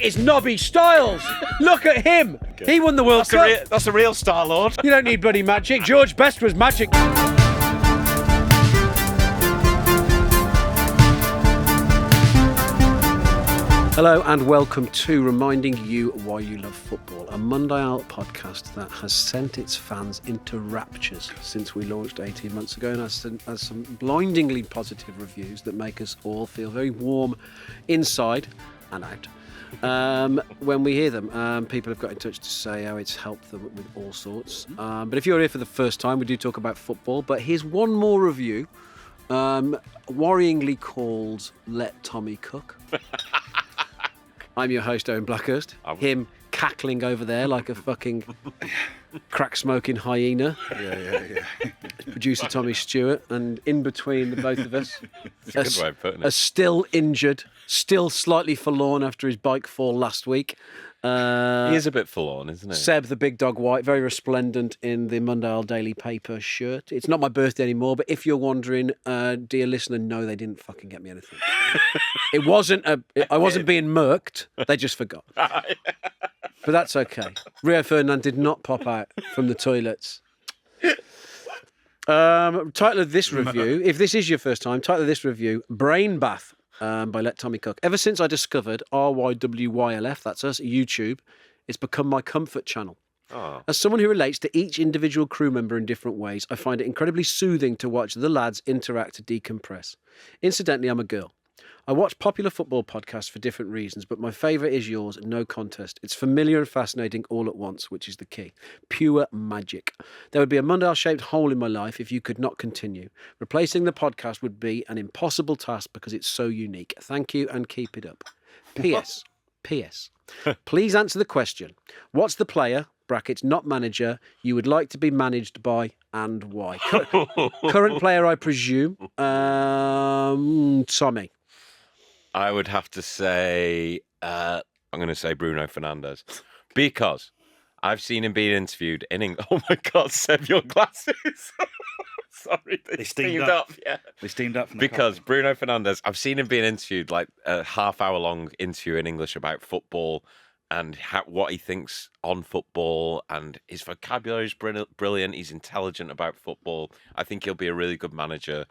is Nobby Styles. Look at him. He won the World Cup. That's a real Star Lord. You don't need bloody magic. George Best was magic. Hello and welcome to Reminding You Why You Love Football, a Mundial podcast that has sent its fans into raptures since we launched 18 months ago and has some blindingly positive reviews that make us all feel very warm inside and out. When we hear them, people have got in touch to say how it's helped them with all sorts. But if you're here for the first time, we do talk about football. But here's one more review, worryingly called Let Tommy Cook. I'm your host, Owen Blackhurst. Him cackling over there like a fucking crack-smoking hyena. Yeah. Producer Tommy Stewart, and in between the both of us, That's a good way of putting it. a still injured, still slightly forlorn after his bike fall last week. He is a bit forlorn, isn't he? Seb, the big dog white, very resplendent in the Mundial Daily Paper shirt. It's not my birthday anymore, but if you're wondering, dear listener, no, they didn't fucking get me anything. I wasn't being Merk'd. They just forgot. But that's okay. Rio Ferdinand did not pop out from the toilets. Title of this review, if this is your first time, title of this review, Brain Bath. By Let Tommy Cook. Ever since I discovered RYWYLF, that's us, YouTube, it's become my comfort channel. Oh. As someone who relates to each individual crew member in different ways, I find it incredibly soothing to watch the lads interact to decompress. Incidentally, I'm a girl. I watch popular football podcasts for different reasons, but my favourite is yours, no contest. It's familiar and fascinating all at once, which is the key. Pure magic. There would be a Mundial-shaped hole in my life if you could not continue. Replacing the podcast would be an impossible task because it's so unique. Thank you and keep it up. P.S. P.S. Please answer the question. What's the player, brackets, not manager, you would like to be managed by and why? Current player, I presume. Tommy. I would have to say, I'm going to say Bruno Fernandes. Because I've seen him being interviewed in England. Oh my God, Seb, your glasses. Sorry, they steamed up. Yeah. They steamed up from the Because coffee. Bruno Fernandes, I've seen him being interviewed, like a half-hour-long interview in English about football and what he thinks on football, and his vocabulary is brilliant. He's intelligent about football. I think he'll be a really good manager.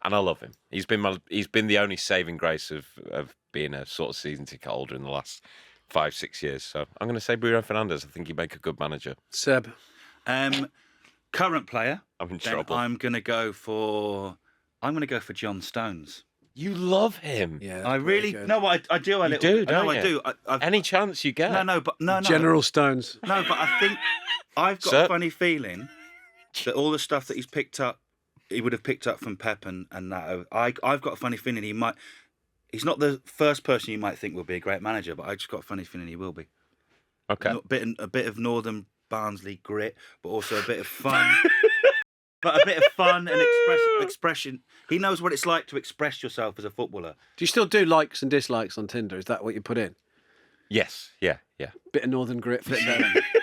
And I love him. He's been the only saving grace of being a sort of season ticket holder in the last 5-6 years. So I'm going to say Bruno Fernandes. I think he'd make a good manager. Seb. Current player. I'm in trouble. I'm going to go for John Stones. You love him. Yeah, I really good. no. I do. You do, don't I you? do. Any chance you get? No. General Stones. No, but I think I've got a funny feeling that all the stuff that he's picked up, he would have picked up from Pep and that. I've got a funny feeling he might. He's not the first person you might think will be a great manager, but I just got a funny feeling he will be. Okay. A bit of Northern Barnsley grit, but also a bit of fun. But a bit of fun and expression. He knows what it's like to express yourself as a footballer. Do you still do likes and dislikes on Tinder? Is that what you put in? Yes. Yeah. Bit of Northern grit.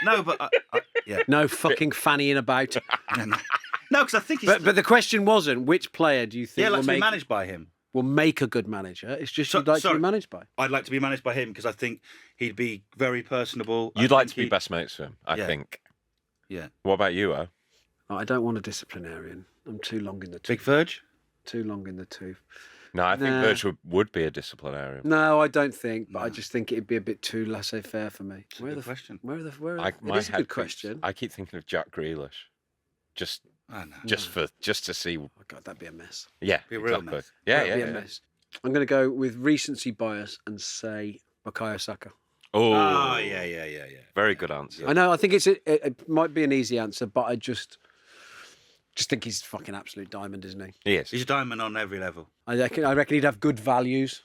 No, but yeah. No fucking fannying about. No, because I think he's. But the question wasn't which player do you think like to be managed by him. will make a good manager. It's just you'd like to be managed by. I'd like to be managed by him because I think he'd be very personable. You'd like to be best mates with him, I think. Yeah. What about you, O? Oh, I don't want a disciplinarian. I'm too long in the tooth. Big Verge? Too long in the tooth. No, I think Verge would be a disciplinarian. No, I don't think. But I just think it'd be a bit too laissez-faire for me. It's a good question. It is a good question. I keep thinking of Jack Grealish. Just to see. Oh God, that'd be a mess. Yeah, be a real exactly. mess. Yeah. Mess. I'm going to go with recency bias and say Bukayo Saka. Oh, yeah. Very good answer. I know. I think it might be an easy answer, but I just think he's a fucking absolute diamond, isn't he? He is. He's a diamond on every level. I reckon he'd have good values.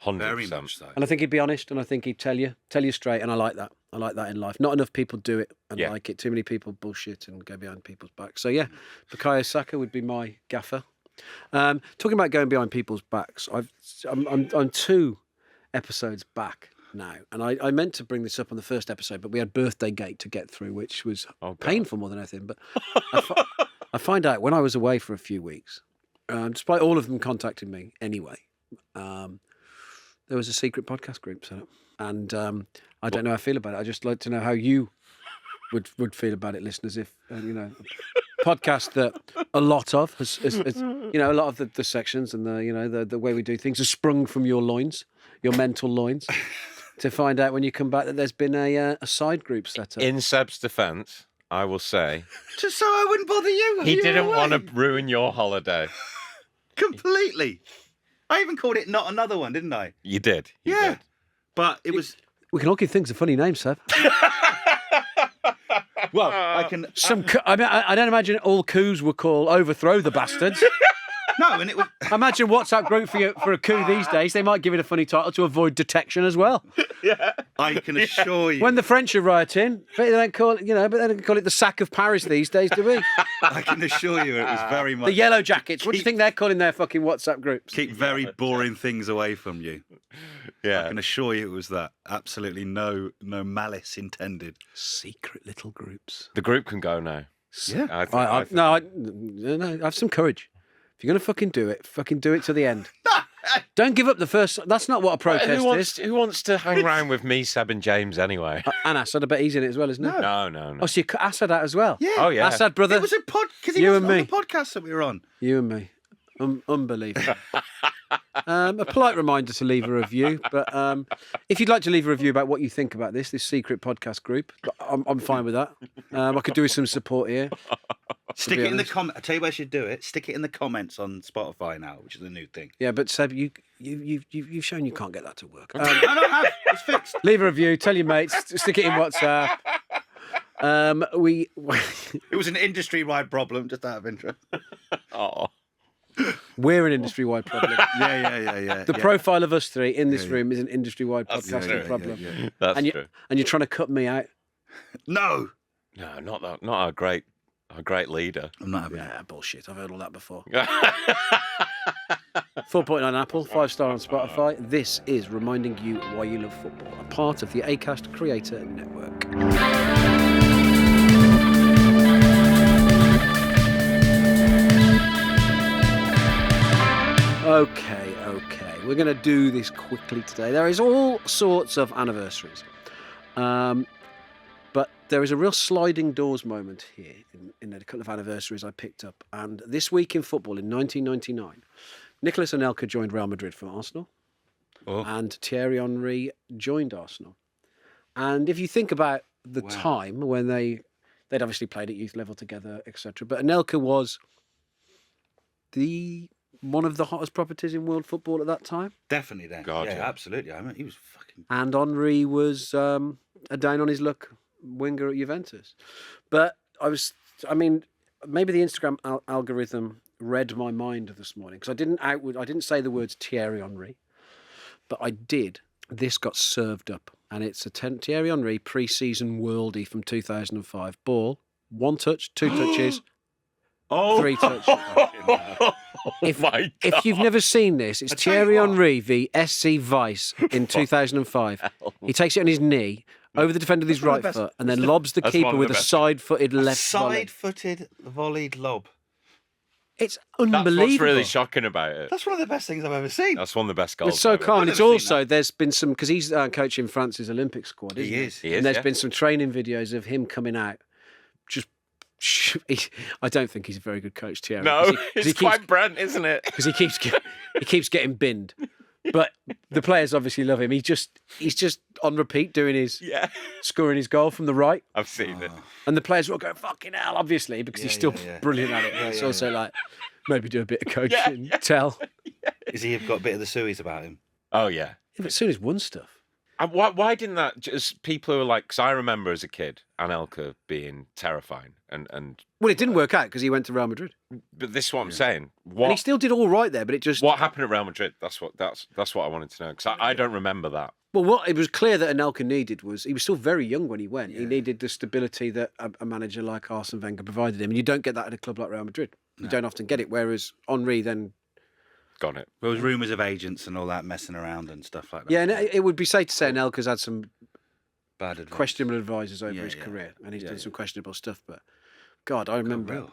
100%. Very much so. And I think he'd be honest, and I think he'd tell you straight, and I like that. I like that in life. Not enough people do it and like it. Too many people bullshit and go behind people's backs. So yeah, Bukayo Saka would be my gaffer. Talking about going behind people's backs, I'm 2 episodes back now, and I meant to bring this up on the first episode, but we had Birthday Gate to get through, which was painful more than anything. But I find out when I was away for a few weeks, despite all of them contacting me anyway, there was a secret podcast group set up. And I don't know how I feel about it. I just like to know how you would feel about it, listeners, if, a podcast that a lot of, a lot of the sections and the way we do things has sprung from your loins, your mental loins, to find out when you come back that there's been a side group set up. In Seb's defence, I will say... Just so I wouldn't bother you. He didn't want to ruin your holiday. Completely. I even called it Not Another One, didn't I? You did. You yeah. did. But it was... We can all give things a funny name, Seb. Well, I can... I don't imagine all coups were called Overthrow the Bastards. No, and it was... I imagine WhatsApp group for a coup these days, they might give it a funny title to avoid detection as well. Yeah. I can assure you. When the French are rioting, but they don't call it, but they don't call it the sack of Paris these days, do we? I can assure you it was very much... The Yellow Jackets. What do you think they're calling their fucking WhatsApp groups? Keep very boring things away from you. Yeah. I can assure you it was that. Absolutely no malice intended. Secret little groups. The group can go now. Yeah. I have some courage. If you're going to fucking do it to the end. Don't give up the first... That's not what a protest is. Who wants to hang around with me, Seb and James anyway? And Assad, I bet he's in it as well, isn't he? No. Oh, so you cut Assad out as well? Yeah. Oh, yeah. Assad, brother. It was a because he was on the podcast that we were on. You and me. Unbelievable. A polite reminder to leave a review, but if you'd like to leave a review about what you think about this secret podcast group, I'm fine with that. I could do with some support here. Stick it in the comment. I tell you where you should do it. Stick it in the comments on Spotify now, which is a new thing. Yeah, but Seb, you've shown you can't get that to work. I don't have. It's fixed. Leave a review. Tell your mates. Stick it in WhatsApp. It was an industry-wide problem, just out of interest. Oh. We're an industry-wide problem. Yeah. The profile of us three in this room is an industry-wide podcasting problem. Yeah. That's true. And you're trying to cut me out. No, not that. Not our great leader. I'm not having Yeah, bullshit. I've heard all that before. 4.9 on Apple, 5-star on Spotify. This is Reminding You Why You Love Football, a part of the Acast Creator Network. Okay. We're going to do this quickly today. There is all sorts of anniversaries. But there is a real sliding doors moment here in a couple of anniversaries I picked up. And this week in football, in 1999, Nicolas Anelka joined Real Madrid from Arsenal. Oh. And Thierry Henry joined Arsenal. And if you think about the time when they'd obviously played at youth level together, etc. But Anelka was one of the hottest properties in world football at that time. Definitely then. God, yeah, yeah. Absolutely. I mean, he was fucking... And Henry was a down on his luck winger at Juventus. But maybe the Instagram algorithm read my mind this morning because I didn't say the words Thierry Henry, but I did. This got served up, and it's a Thierry Henry pre-season worldie from 2005. Ball, 1 touch, 2 touches, 3 touches. If you've never seen this, it's Thierry Henry v SC Vice in 2005. He takes it on his knee over the defender with his right foot and then lobs the keeper with a side-footed left volley. Side-footed volleyed lob. It's unbelievable. That's what's really shocking about it. That's one of the best things I've ever seen. That's one of the best goals. It's so ever. calm. And it's also, there's been some, because he's coaching France's Olympic squad, isn't he? He is. And there's been some training videos of him coming out. I don't think he's a very good coach, Thierry. No, it's quite Brent, isn't it? Because he keeps getting binned. But the players obviously love him. He's just on repeat doing scoring his goal from the right. I've seen it. And the players will go, fucking hell, obviously, because he's still brilliant at it. It's also like, maybe do a bit of coaching, tell. Is he got a bit of the Suez about him? Oh, yeah. But as soon as won stuff. And why didn't that just people who were like, because I remember as a kid, Anelka being terrifying. And well, it didn't work out because he went to Real Madrid. But this is what I'm saying. And he still did all right there, but it just... What happened at Real Madrid? That's what I wanted to know, because I don't remember that. Well, what it was clear that Anelka needed was, he was still very young when he went. Yeah. He needed the stability that a manager like Arsene Wenger provided him. And you don't get that at a club like Real Madrid. You don't often get it, whereas Henry then... Got it. There was rumours of agents and all that messing around and stuff like that. Yeah, and it would be safe to say Anelka's had some bad advice. Questionable advisors over his career, and he's done some questionable stuff. But God, I remember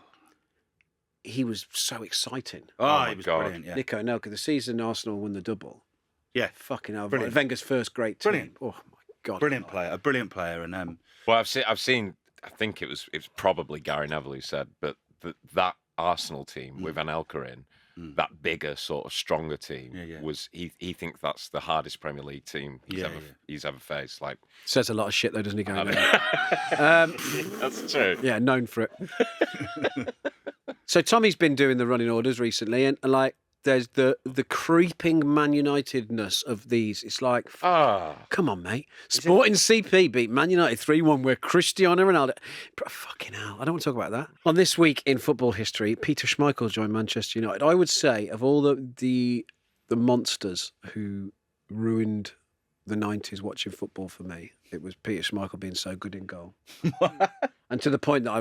he was so exciting. Oh, he was brilliant. Yeah, Nico Anelka. The season Arsenal won the double, Yeah. Fucking hell. Brilliant. Wenger's first great team. Brilliant. Oh, my God. Brilliant player. And Well, I've seen. I think it was probably Gary Neville who said, but that Arsenal team with Anelka in, that bigger, sort of stronger team was. He thinks that's the hardest Premier League team he's ever faced. Like, says a lot of shit though, doesn't he, Gary? That's true. Yeah, known for it. So Tommy's been doing the running orders recently, and like there's the creeping Man Unitedness of these. It's like, come on, mate. Sporting CP beat Man United 3-1 with Cristiano Ronaldo. Fucking hell, I don't want to talk about that. On This Week in Football History, Peter Schmeichel joined Manchester United. I would say of all the monsters who ruined the 90s watching football for me, it was Peter Schmeichel being so good in goal. And to the point that I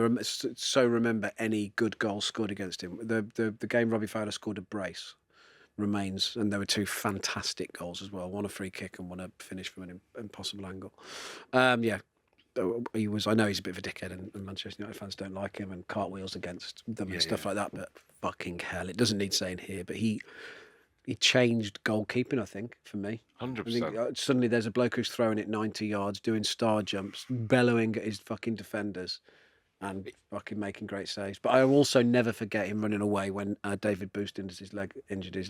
remember any good goal scored against him. The game Robbie Fowler scored a brace remains, and there were two fantastic goals as well. One a free kick and one a finish from an impossible angle. He was. I know he's a bit of a dickhead, and Manchester United fans don't like him, and cartwheels against them and stuff like that. But fucking hell, it doesn't need saying here. But he changed goalkeeping, I think, for me. 100%. Suddenly there's a bloke who's throwing it 90 yards, doing star jumps, bellowing at his fucking defenders and fucking making great saves. But I also never forget him running away when David Boost injured his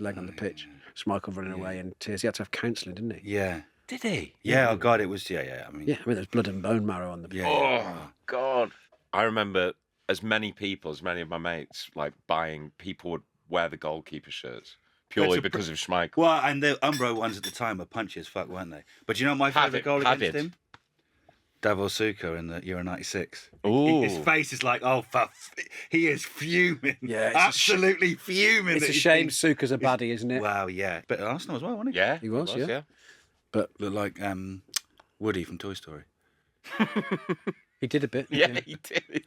leg on the pitch. Schmeichel running away in tears. He had to have counselling, didn't he? Yeah. Did he? Yeah, oh God, it was, I mean, there's blood and bone marrow on the pitch. Oh, God. I remember as many of my mates, like people would wear the goalkeeper shirts. Purely because of Schmeichel. Well, and the Umbro ones at the time were punchy as fuck, weren't they? But you know my favourite goal against him? Davor Šuker in the Euro 96. Ooh. His face is like, he is fuming. Yeah, absolutely fuming. It's a shame Suker's a baddie, isn't it? Wow, yeah. But Arsenal as well, wasn't he? Yeah, he was, yeah. But looked like Woody from Toy Story. He did a bit. Yeah, he did.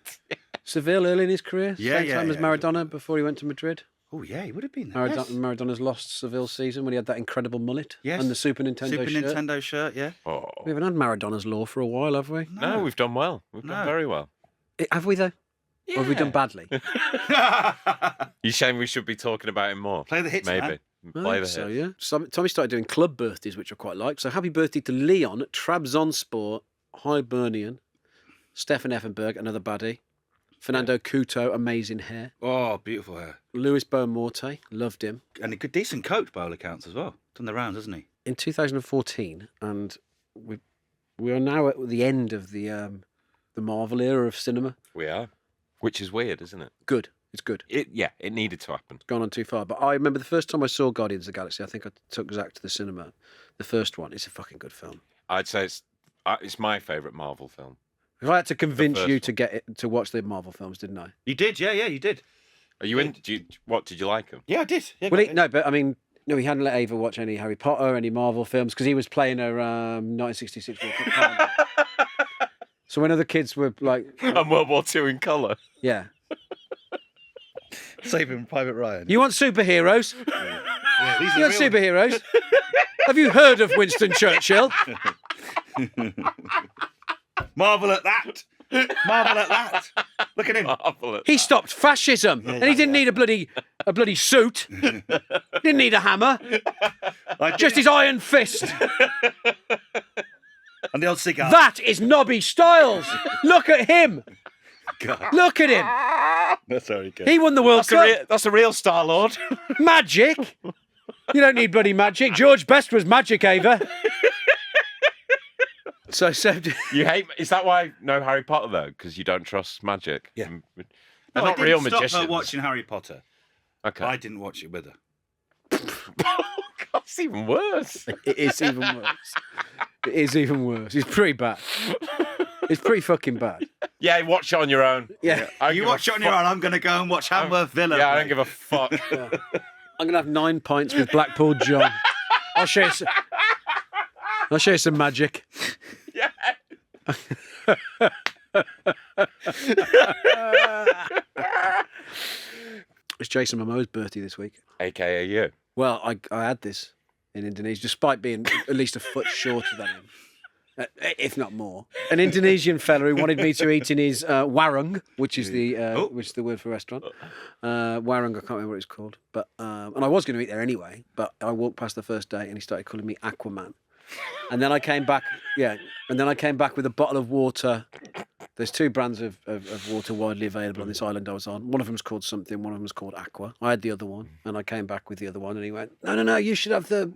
Seville early in his career. Yeah, same time as Maradona before he went to Madrid. Oh, yeah, he would have been there. Maradona's lost Seville season when he had that incredible mullet and the Super Nintendo shirt. Yeah. Oh. We haven't had Maradona's law for a while, have we? No, we've done well. We've done very well. Have we, though? Yeah. Or have we done badly? You're saying we should be talking about him more? Play the hits, maybe. man. Play the hits. So, yeah. So, Tommy started doing club birthdays, which I quite like. So, happy birthday to Leon, Trabzonspor, Hibernian, Stefan Effenberg, another baddie. Fernando Couto, amazing hair. Oh, beautiful hair. Luis Boamorte, loved him. And a good, decent coach by all accounts as well. Done the rounds, hasn't he? In 2014, and we are now at the end of the Marvel era of cinema. We are. Which is weird, isn't it? Good. It's good. It needed to happen. It's gone on too far. But I remember the first time I saw Guardians of the Galaxy, I think I took Zach to the cinema. The first one. It's a fucking good film. I'd say it's my favourite Marvel film. If I had to convince you to get it to watch the Marvel films, didn't I? You did, yeah, you did. Are you in? Did you like them? Yeah, I did. Yeah, But I mean, no, he hadn't let Ava watch any Harry Potter, any Marvel films, because he was playing a 1966 World Cup final. So when other kids were like, and World War II in colour. Yeah. Saving Private Ryan. You want superheroes? Yeah, you want superheroes? Have you heard of Winston Churchill? Marvel at that. Marvel at that. Look at him. He stopped fascism, and he didn't need a bloody suit. Didn't need a hammer. Just his iron fist. And the old cigar. That is Nobby Styles. Look at him. God. Look at him. That's very good. He won the World Cup. That's a real Star-Lord. Magic. You don't need bloody magic. George Best was magic, Ava. So you hate. Is that why no Harry Potter though? Because you don't trust magic. Yeah. They're not real magicians. Stop her watching Harry Potter. Okay. I didn't watch it with her. Oh, God, it's even worse. It is even worse. It is even worse. It's pretty bad. It's pretty fucking bad. Yeah, watch it on your own. Yeah. You watch it on your own. I'm going to go and watch Hanworth Villa. Yeah, I don't give a fuck. Yeah. I'm going to have 9 pints with Blackpool John. I'll show you some magic. Yeah. It's Jason Momoa's birthday this week. AKA you. Well, I had this in Indonesia, despite being at least a foot shorter than him. if not more. An Indonesian fella who wanted me to eat in his warung, which is the word for restaurant. Warung, I can't remember what it's called, but and I was going to eat there anyway. But I walked past the first day and he started calling me Aquaman. And then I came back, with a bottle of water. There's two brands of water widely available on this island I was on. One of them's called something, one of them's called Aqua. I had the other one, and I came back with the other one, and he went, no, you should have the...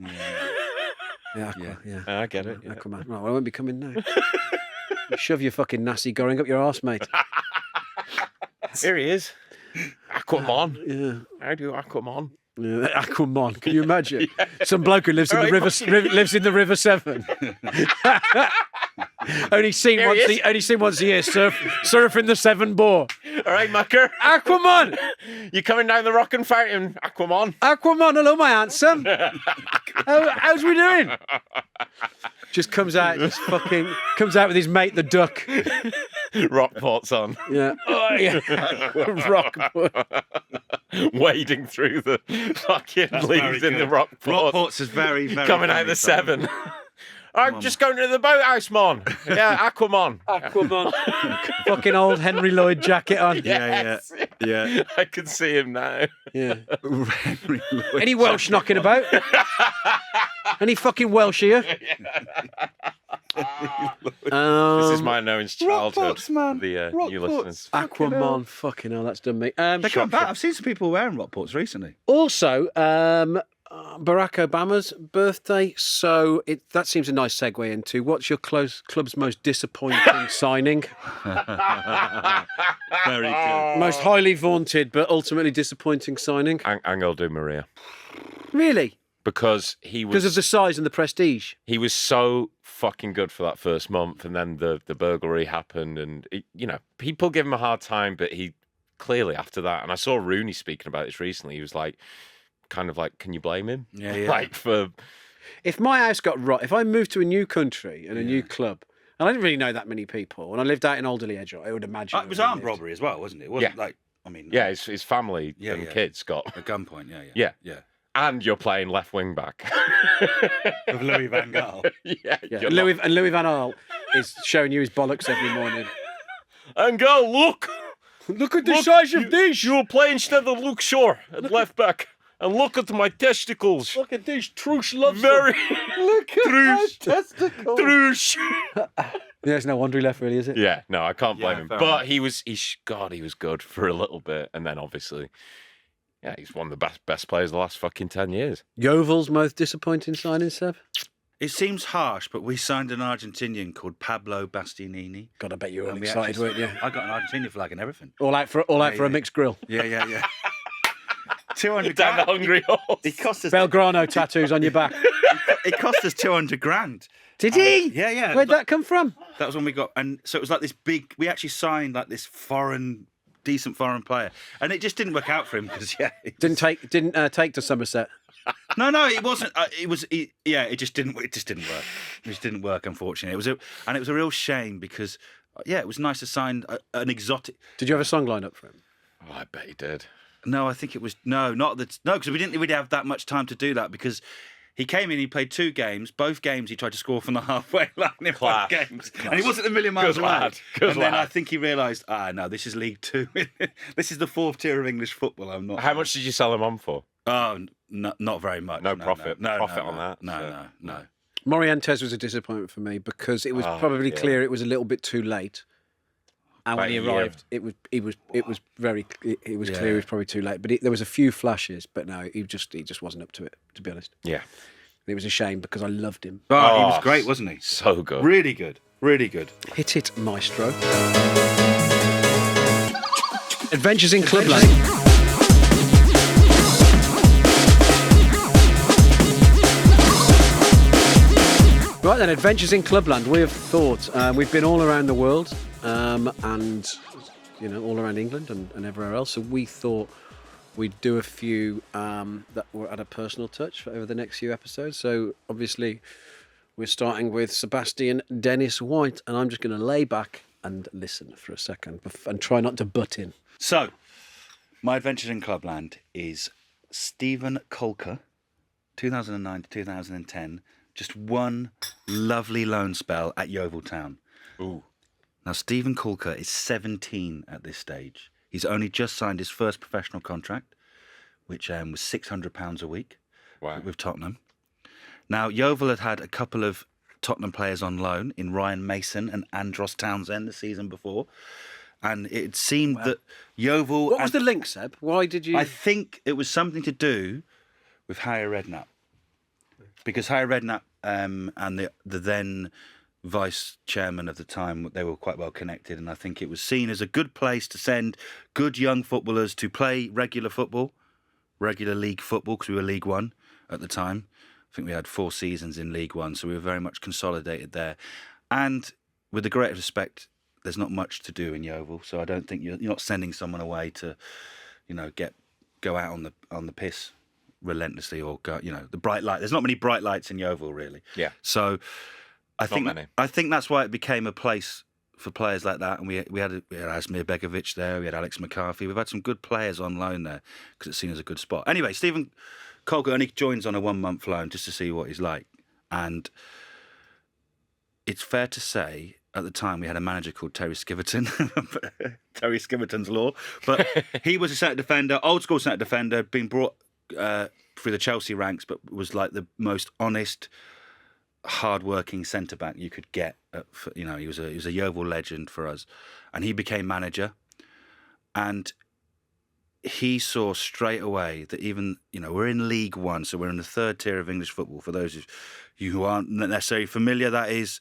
Yeah, Aqua, yeah. I get it. Aquaman. Right, well, I won't be coming now. Shove your fucking nasi goreng up your arse, mate. Here he is. Aquamon. Yeah. How do Aquamon? Yeah, Aquamon. Can you imagine? Some bloke who lives in the River Severn. only seen once a year surfing the Severn Bore. All right, mucker. Aquamon. You coming down the rocking fountain, Aquamon? Aquamon, hello, my handsome. How's we doing? Just comes out with his mate the duck. Rockport's on. Yeah. Oh, yeah. Rockport. Wading through the fucking leaves in the Rockport. Rockport's is very, very coming out of the Severn. I'm just going to the boathouse, mon. Yeah, Aquamon. Aquamon. Fucking old Henry Lloyd jacket on. Yes. Yeah. I can see him now. Yeah. Henry Lloyd. Any Welsh knocking about? Any fucking Welsh here? This is my Owen's childhood. Rockports, man. The new listeners. Aquamon. Fucking hell, that's done me. They're coming back. I've seen some people wearing Rockports recently. Also, Barack Obama's birthday, so that seems a nice segue into what's your club's most disappointing signing? Very good. Most highly vaunted but ultimately disappointing signing? Ángel Di María. Really? Because of the size and the prestige. He was so fucking good for that first month, and then the burglary happened, and people give him a hard time, but he clearly after that, and I saw Rooney speaking about this recently. He was like, kind of like, can you blame him? Yeah. Like for if my house got robbed, if I moved to a new country and a new club, and I didn't really know that many people, and I lived out in Alderley Edge, I would imagine It was armed robbery as well, wasn't it? It wasn't like, I mean, his family and kids got at gunpoint. Yeah. And you're playing left wing back. With Louis van Gaal. Yeah. Louis van Gaal is showing you his bollocks every morning. And go, look at the size of this. You're playing instead of Luke Shaw at left back. And look at my testicles. Look at this. Trush loves Very. Look at my testicles. Trush. Yeah, it's no wonder he left, really, is it? Yeah, no, I can't blame him. But enough. he was good for a little bit. And then obviously, he's one of the best players of the last fucking 10 years. Yeovil's most disappointing signing, Seb? It seems harsh, but we signed an Argentinian called Pablo Bastianini. God, I bet you were all And excited, weren't you? I got an Argentinian flag and everything. All out for a mixed grill. Yeah. 200 Down the grand. hungry horse. He cost us. Belgrano tattoos on your back. It cost us 200 grand. Did he? Yeah. Where'd that come from? That was when we got, and so it was like this big. We actually signed like this decent foreign player, and it just didn't work out for him because Didn't take to Somerset. No, it wasn't. It just didn't. It just didn't work. It just didn't work, unfortunately. It was a real shame because it was nice to sign an exotic. Did you have a song lined up for him? Oh, I bet he did. No, I think it was because we didn't really have that much time to do that because he came in, he played 2 games. Both games he tried to score from the halfway line in both games, and he wasn't a million miles away. And then I think he realised, no, this is League 2. This is the 4th tier of English football. I'm not. How much did you sell him on for? Oh, not very much. No profit. No Profit on that. No. Morientes was a disappointment for me because it was probably clear it was a little bit too late. And when he arrived, it was clear he was probably too late. But there was a few flashes, but no, he just wasn't up to it, to be honest. Yeah. It was a shame because I loved him. Oh, he was great, wasn't he? So good. Really good. Really good. Hit it, maestro. Adventures in Clubland. Right then, Adventures in Clubland. We have thought, we've been all around the world and, all around England and everywhere else. So we thought we'd do a few that were at a personal touch over the next few episodes. So obviously we're starting with Sebastian Dennis White, and I'm just going to lay back and listen for a second and try not to butt in. So, my Adventures in Clubland is Stephen Colker, 2009 to 2010. just one lovely loan spell at Yeovil Town. Ooh. Now, Stephen Coulker is 17 at this stage. He's only just signed his first professional contract, which was £600 a week with Tottenham. Now, Yeovil had a couple of Tottenham players on loan in Ryan Mason and Andros Townsend the season before. And it seemed that Yeovil... What was the link, Seb? Why did you... I think it was something to do with Harry Redknapp. Because Harry Redknapp and the then vice chairman of the time, they were quite well connected. And I think it was seen as a good place to send good young footballers to play regular football, regular league football, because we were League One at the time. I think we had 4 seasons in League One, so we were very much consolidated there. And with the greatest respect, there's not much to do in Yeovil, so I don't think you're not sending someone away to, go out on the piss relentlessly or go, the bright light. There's not many bright lights in Yeovil, really. Yeah. So I think that's why it became a place for players like that. And we had Asmir Begovic there, we had Alex McCarthy. We've had some good players on loan there because it's seen as a good spot. Anyway, Stephen Coulker only joins on a 1-month loan just to see what he's like. And it's fair to say, at the time, we had a manager called Terry Skiverton, Terry Skiverton's Law. But he was a centre defender, old school centre defender, been brought through the Chelsea ranks, but was like the most honest, hard-working centre-back you could get. He was a Yeovil legend for us. And he became manager. And he saw straight away that even, we're in League One, so we're in the third tier of English football. For those of you who aren't necessarily familiar, that is,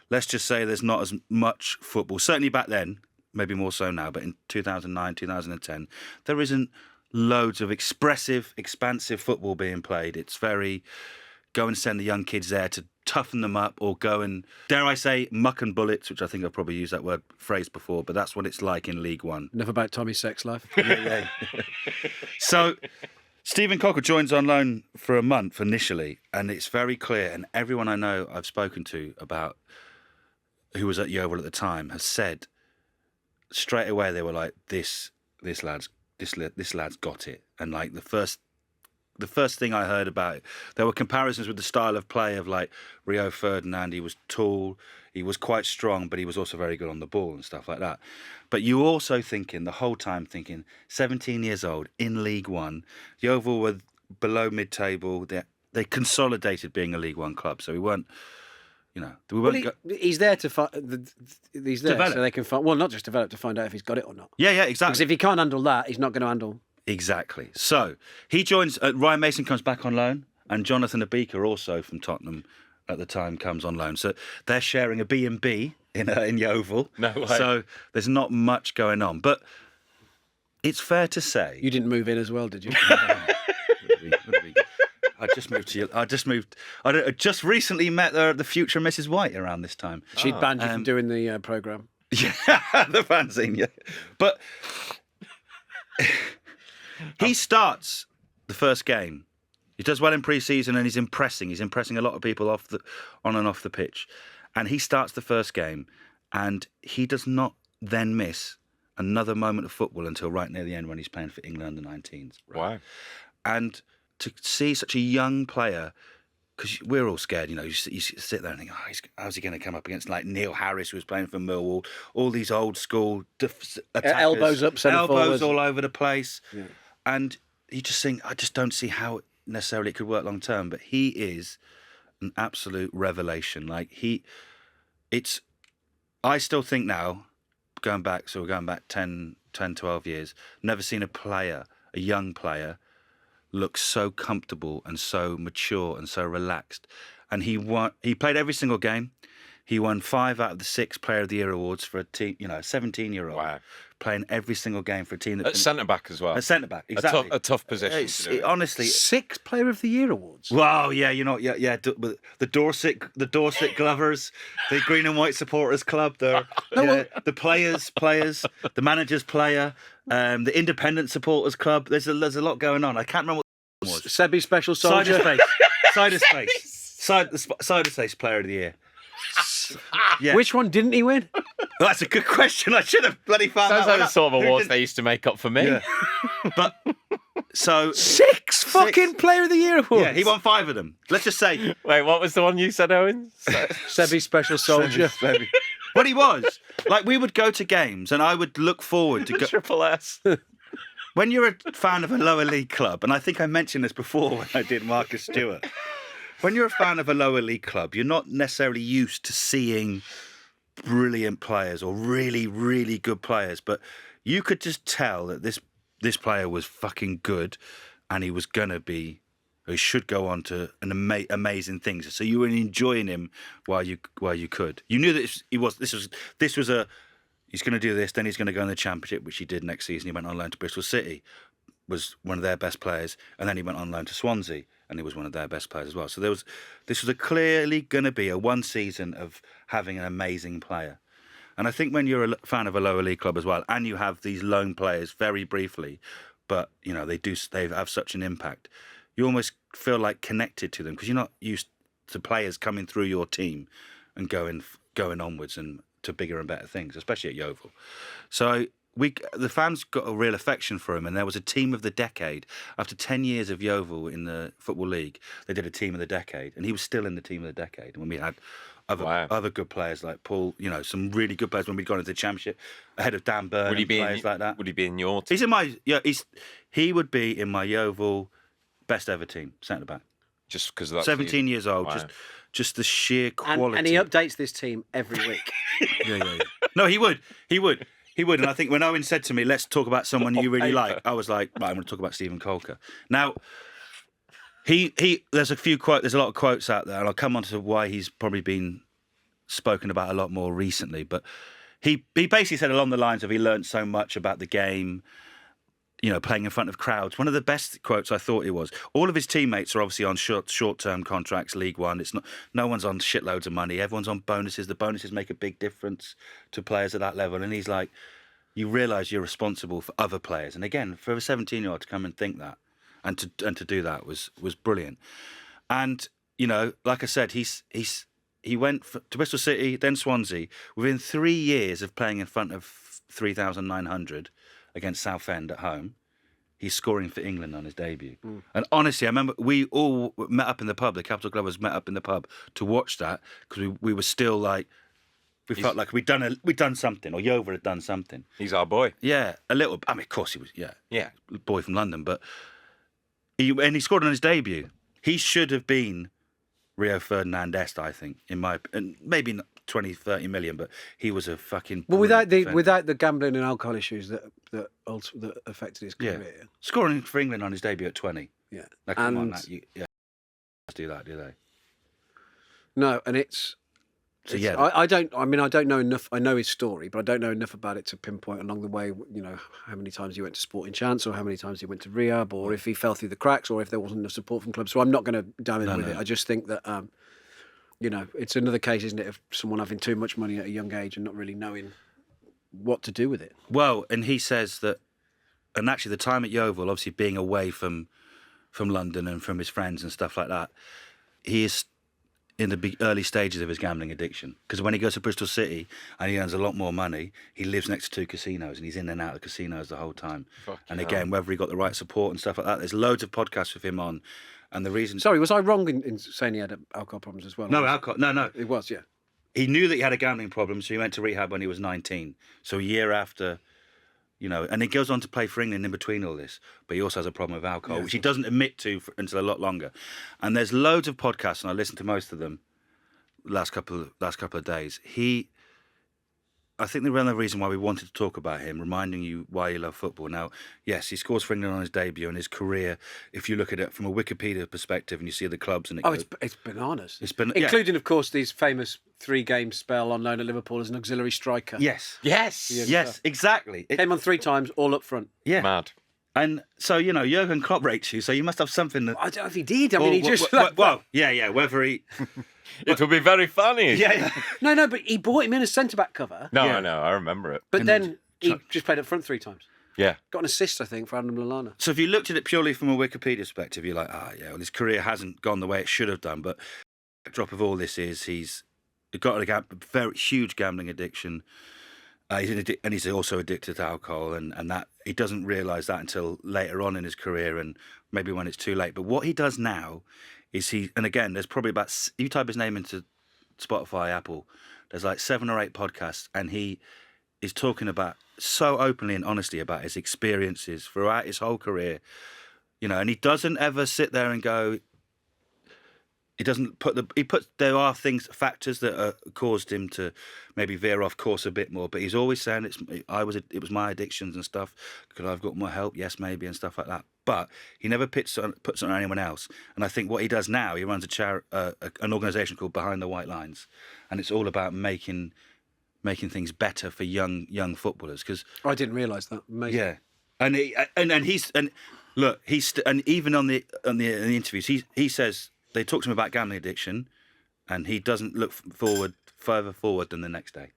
let's just say there's not as much football. Certainly back then, maybe more so now, but in 2009, 2010, there isn't loads of expressive, expansive football being played. It's very, go and send the young kids there to toughen them up or go and, dare I say, muck and bullets, which I think I've probably used that phrase before, but that's what it's like in League One. Enough about Tommy's sex life. Yeah. So Stephen Coulker joins on loan for a month initially, and it's very clear, and everyone I know I've spoken to about who was at Yeovil at the time has said straight away, they were like, this lad's got it. And like the first thing I heard about it, there were comparisons with the style of play of like Rio Ferdinand. He was tall, he was quite strong, but he was also very good on the ball and stuff like that. But you also the whole time thinking, 17 years old in League One, Yeovil were below mid-table. They consolidated being a League One club, so we weren't. He's there to he's there develop. So they can find. Well, not just develop, to find out if he's got it or not. Yeah, exactly. Because if he can't handle that, he's not going to handle. Exactly. So he joins. Ryan Mason comes back on loan, and Jonathan Abika, also from Tottenham at the time, comes on loan. So they're sharing a B&B in Yeovil. No way. So there's not much going on, but it's fair to say You didn't move in as well, did you? I just recently met the future Mrs. White around this time. She'd banned you from doing the programme. Yeah, the fanzine, yeah. But he starts the first game. He does well in pre-season and he's impressing. He's impressing a lot of people on and off the pitch. And he starts the first game and he does not then miss another moment of football until right near the end when he's playing for England under-19s. Right? Wow. And to see such a young player, because we're all scared, you sit there and think, how's he going to come up against like Neil Harris, who was playing for Millwall, all these old school attackers, elbows up, centre elbows forwards. all over the place. Yeah. And you just think, I just don't see how necessarily it could work long term, but he is an absolute revelation. I still think now, going back 10, 12 years, never seen a young player, look so comfortable and so mature and so relaxed. And he played every single game. He won 5 out of the 6 Player of the Year awards for a team, a 17-year-old. Wow. Playing every single game for a team. At centre-back as well. At centre-back, exactly. A tough position. Honestly. 6 Player of the Year awards? Wow, yeah, the Dorset Glovers, the Green and White Supporters Club, the players, the manager's player, the Independent Supporters Club. There's a lot going on. I can't remember what it was. Sebi Special Soldier? Side of Space Player of the Year. Yeah. Which one didn't he win? That's a good question. I should have bloody found Sounds that like one the sort of out. awards they used to make up for me. Yeah. But So 6 fucking Player of the Year awards. Yeah, he won 5 of them. Let's just say. Wait, what was the one you said, Owen? Sebi Special Soldier. But he was. Like, we would go to games and I would look forward to go. Triple S. When you're a fan of a lower league club, and I think I mentioned this before when I did Marcus Stewart, when you're a fan of a lower league club, you're not necessarily used to seeing brilliant players or really, really good players, but you could just tell that this player was fucking good and he was going to be, or he should go on to amazing things. So you were enjoying him while you could. You knew that this was a, he's going to do this, then he's going to go in the Championship, which he did next season. He went on loan to Bristol City, was one of their best players, and then he went on loan to Swansea, and he was one of their best players as well. So this was clearly going to be a one season of having an amazing player. And I think when you're a fan of a lower league club as well, and you have these loan players very briefly, but you know they have such an impact, you almost feel like connected to them because you're not used to players coming through your team and going onwards and to bigger and better things, especially at Yeovil. So the fans got a real affection for him, and there was a team of the decade. After 10 years of Yeovil in the Football League, they did a team of the decade, and he was still in the team of the decade when we had other good players like Paul, you know, some really good players when we'd gone into the Championship, ahead of Dan Burn and players like that. Would he be in your team? He's in my, he would be in my Yeovil best ever team, centre back. Just because of that 17 years old, Wow. just the sheer quality. And he updates this team every week. Yeah. No, he would. And I think when Owen said to me, let's talk about someone you really like, I was like, right, I'm going to talk about Stephen Colker. Now, there's a lot of quotes out there, and I'll come on to why he's probably been spoken about a lot more recently, but he basically said along the lines of he learned so much about the game, you know, playing in front of crowds. One of the best quotes I thought it was, all of his teammates are obviously on short-term contracts, League One. It's not, no one's on shitloads of money. Everyone's on bonuses. The bonuses make a big difference to players at that level. And he's like, you realise you're responsible for other players. And again, for a 17-year-old to come and think that and to do that was brilliant. And, you know, like I said, he went to Bristol City, then Swansea. Within 3 years of playing in front of 3,900 against Southend at home, he's scoring for England on his debut. And honestly, I remember we all met up in the pub, the Capital Glovers met up in the pub to watch that because we were still like, felt like we'd done something, or Yeovil had done something. He's our boy. Yeah, a little. I mean, of course he was. Yeah, boy from London, but he scored on his debut. He should have been Rio Ferdinand-esque, I think, and maybe not 20, 30 million, but he was a fucking... Well, without the gambling and alcohol issues that affected his career. Yeah. Scoring for England on his debut at 20. Yeah. Now, come on, do that, do they? No, and it's I don't know enough. I know his story, but I don't know enough about it to pinpoint along the way, you know, how many times he went to Sporting Chance or how many times he went to rehab or if he fell through the cracks or if there wasn't enough support from clubs. So I'm not going to dive in with it. I just think that, you know, it's another case, isn't it, of someone having too much money at a young age and not really knowing what to do with it. Well, and he says that, and actually the time at Yeovil, obviously being away from London and from his friends and stuff like that, he is in the early stages of his gambling addiction. Because when he goes to Bristol City and he earns a lot more money, he lives next to 2 casinos and he's in and out of casinos the whole time. And again, whether he got the right support and stuff like that, there's loads of podcasts with him on. And the reason... Sorry, was I wrong in saying he had alcohol problems as well? No, alcohol. No. It was, yeah. He knew that he had a gambling problem, so he went to rehab when he was 19. So a year after, you know, and he goes on to play for England in between all this, but he also has a problem with alcohol, which he doesn't admit to until a lot longer. And there's loads of podcasts, and I listened to most of them last couple of days. I think the real reason why we wanted to talk about him, reminding you why you love football. Now, yes, he scores for England on his debut, and his career, if you look at it from a Wikipedia perspective and you see the clubs... and it's bananas. Including, of course, these famous 3-game spell on loan at Liverpool as an auxiliary striker. Yes, exactly. Came on 3 times, all up front. Yeah. Mad. And so, you know, Jürgen Klopp rates you, so you must have something that... I don't know if he did. I mean, he just... whether he... It would be very funny. Yeah. No, but he brought him in as centre-back cover. No, I know, I remember it. But then he just played up front 3 times. Yeah. Got an assist, I think, for Adam Lallana. So if you looked at it purely from a Wikipedia perspective, you're like, well, his career hasn't gone the way it should have done. But the drop of all this is he's got a very huge gambling addiction. And he's also addicted to alcohol, and that he doesn't realise that until later on in his career, and maybe when it's too late. But what he does now is and again, there's probably you type his name into Spotify, Apple, there's like 7 or 8 podcasts, and he is talking about so openly and honestly about his experiences throughout his whole career, and he doesn't ever sit there and go. He doesn't there are factors that caused him to maybe veer off course a bit more, but he's always saying it was my addictions and stuff. Could I have got more help? Yes, maybe, and stuff like that. But he never puts it on anyone else. And I think what he does now, he runs an organisation called Behind the White Lines, and it's all about making things better for young footballers. Because I didn't realise that. Amazing. Yeah, and even on the interviews, he says. They talk to him about gambling addiction, and he doesn't look further forward than the next day.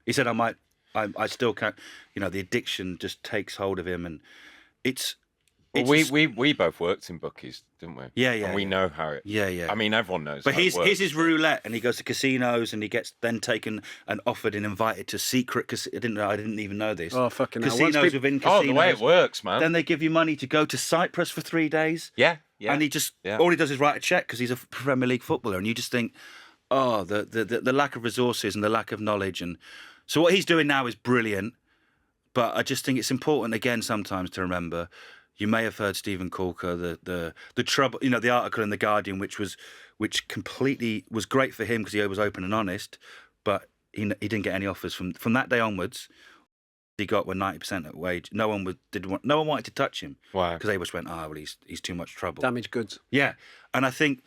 He said, I still can't, the addiction just takes hold of him, and it's we both worked in bookies, didn't we? Yeah. And we know how it. Yeah. I mean, everyone knows. But how it works. his is roulette, and he goes to casinos, and he gets then taken and offered and invited to secret. I didn't even know this. Oh fucking hell. Casinos within casinos. Oh, the way it works, man. Then they give you money to go to Cyprus for 3 days. Yeah. And he just all he does is write a check because he's a Premier League footballer, and you just think, oh, the lack of resources and the lack of knowledge, and so what he's doing now is brilliant. But I just think it's important again sometimes to remember. You may have heard Stephen Corker, the trouble, the article in the Guardian, which completely was great for him because he was open and honest, but he didn't get any offers from that day onwards. He got 90% at wage. No one wanted to touch him. Why? Because they just went, well, he's too much trouble. Damaged goods. Yeah, and I think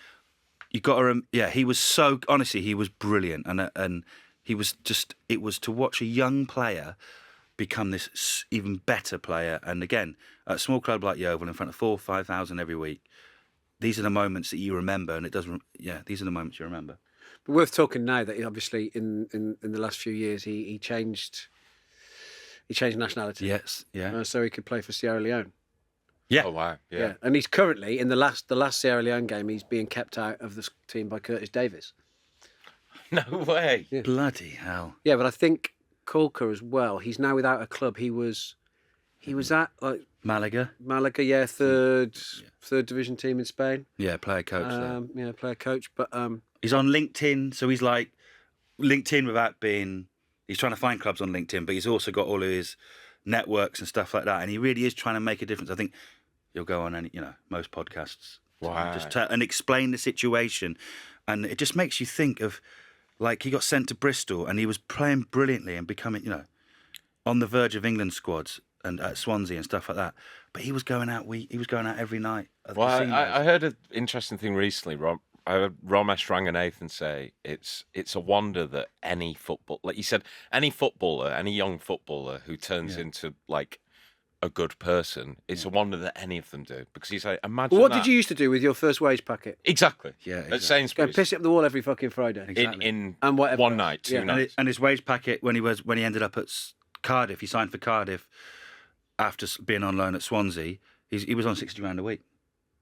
you got to. He was so honestly, he was brilliant, and he was just. It was to watch a young player become this even better player, and again, at a small club like Yeovil, in front of 4,000 or 5,000 every week. These are the moments that you remember, and it doesn't. Yeah, these are the moments you remember. But worth talking now that obviously in the last few years he changed. He changed nationality. Yes, yeah. So he could play for Sierra Leone. Yeah. Oh wow. Yeah. And he's currently in the last Sierra Leone game. He's being kept out of the team by Curtis Davies. No way. Yeah. Bloody hell. Yeah, but I think Corker as well. He's now without a club. He was at like Malaga. Yeah, third division team in Spain. Yeah, player coach. Yeah, player coach. But he's on LinkedIn, so he's like LinkedIn without being. He's trying to find clubs on LinkedIn, but he's also got all of his networks and stuff like that, and he really is trying to make a difference. I think you'll go on most podcasts, just and explain the situation, and it just makes you think of like he got sent to Bristol and he was playing brilliantly and becoming on the verge of England squads and at Swansea and stuff like that, but he was going out every night. Well, I heard an interesting thing recently, Rob. I heard Ramesh Ranganathan say it's a wonder that any football, like you said, any young footballer who turns into like a good person, it's a wonder that any of them do. Because he's like, imagine what did you used to do with your first wage packet? Exactly. Yeah. At Go Sainsbury's. piss it up the wall every fucking Friday. Exactly. In and whatever. one night, two nights. And his wage packet when he ended up at Cardiff, he signed for Cardiff after being on loan at Swansea. He was on 60 grand a week.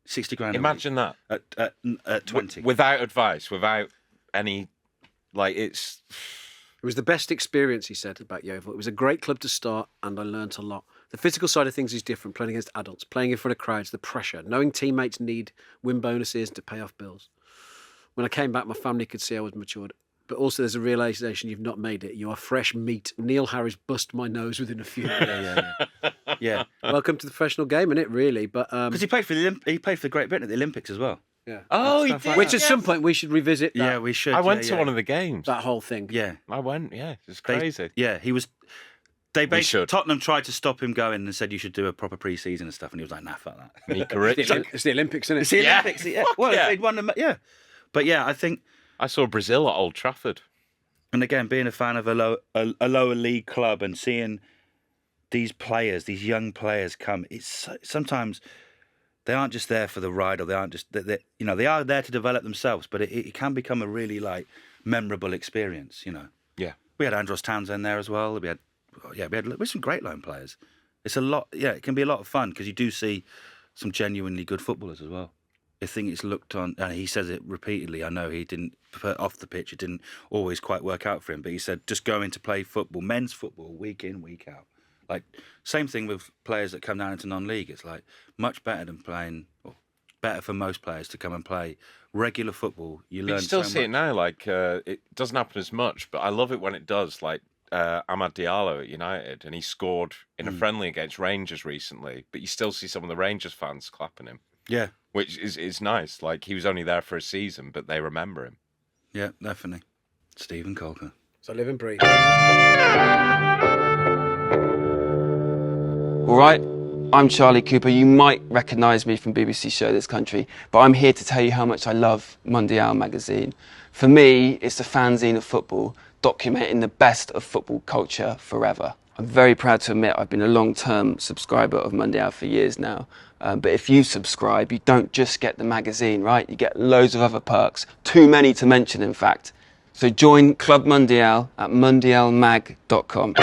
60 grand. Imagine that at 20, without advice, without any, like it's. It was the best experience, he said, about Yeovil. It was a great club to start, and I learnt a lot. The physical side of things is different. Playing against adults, playing in front of crowds, the pressure, knowing teammates need win bonuses to pay off bills. When I came back, my family could see I was matured. But also, there's a realisation you've not made it. You are fresh meat. Neil Harris bust my nose within a few minutes. Yeah. Welcome to the professional game, innit? Really, but because he played for Great Britain at the Olympics as well. Yeah. Oh, he did. Like which at some point we should revisit. That, yeah, we should. I went to one of the games. That whole thing. Yeah, I went. Yeah, it's crazy. He was. Tottenham tried to stop him going and said you should do a proper pre-season and stuff, and he was like, "Nah, fuck that." It's the Olympics, isn't it? It's the Olympics. Yeah. Well, they'd won them. Yeah, but yeah, I think I saw Brazil at Old Trafford. And again, being a fan of a lower league club and seeing these young players come, it's sometimes they aren't just there for the ride, or they aren't just they are there to develop themselves. But it can become a really memorable experience. Yeah, we had Andros Townsend there as well. We had some great loan players. It's a lot. Yeah, it can be a lot of fun because you do see some genuinely good footballers as well. I think it's looked on, and he says it repeatedly. I know he didn't, off the pitch, it didn't always quite work out for him, but he said just going to play football, men's football, week in, week out. Like, same thing with players that come down into non-league. It's like much better than playing, or better for most players to come and play regular football. You learn. You still so see much. it now. Like it doesn't happen as much, but I love it when it does. Like Amad Diallo at United, and he scored in a friendly against Rangers recently. But you still see some of the Rangers fans clapping him. Yeah, which is nice. Like, he was only there for a season, but they remember him. Yeah, definitely. Stephen Colker. So live and breathe. All right, I'm Charlie Cooper. You might recognise me from BBC Show This Country, but I'm here to tell you how much I love Mundial magazine. For me, it's the fanzine of football, documenting the best of football culture forever. I'm very proud to admit I've been a long-term subscriber of Mundial for years now. But if you subscribe, you don't just get the magazine, right? You get loads of other perks, too many to mention, in fact. So join Club Mundial at mundialmag.com.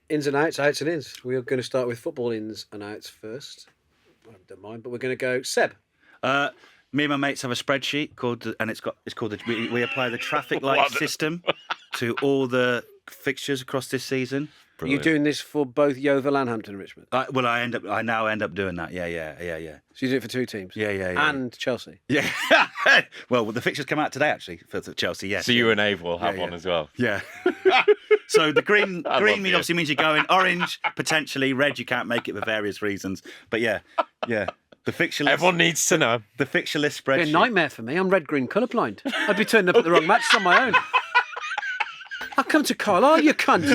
Ins and outs, outs and ins. We're going to start with football ins and outs first. I don't mind, but we're going to go Seb. Me and my mates have a spreadsheet we apply the traffic light system to all the fixtures across this season. Brilliant. Are you doing this for both Yeovil and Hampton and Richmond? I now end up doing that. Yeah. So you do it for two teams? Yeah. And Chelsea? Yeah. Well, the fixtures come out today, actually, for Chelsea, yes. So you and Ave will have one as well? Yeah. So the green obviously means you're going. Orange, potentially. Red, you can't make it for various reasons. But yeah. The fixture list. Everyone needs to know. The fixture list spreadsheet. It'd be a nightmare for me. I'm red-green colourblind. I'd be turning up at the wrong matches on my own. I'll come to Carlisle, you cunt.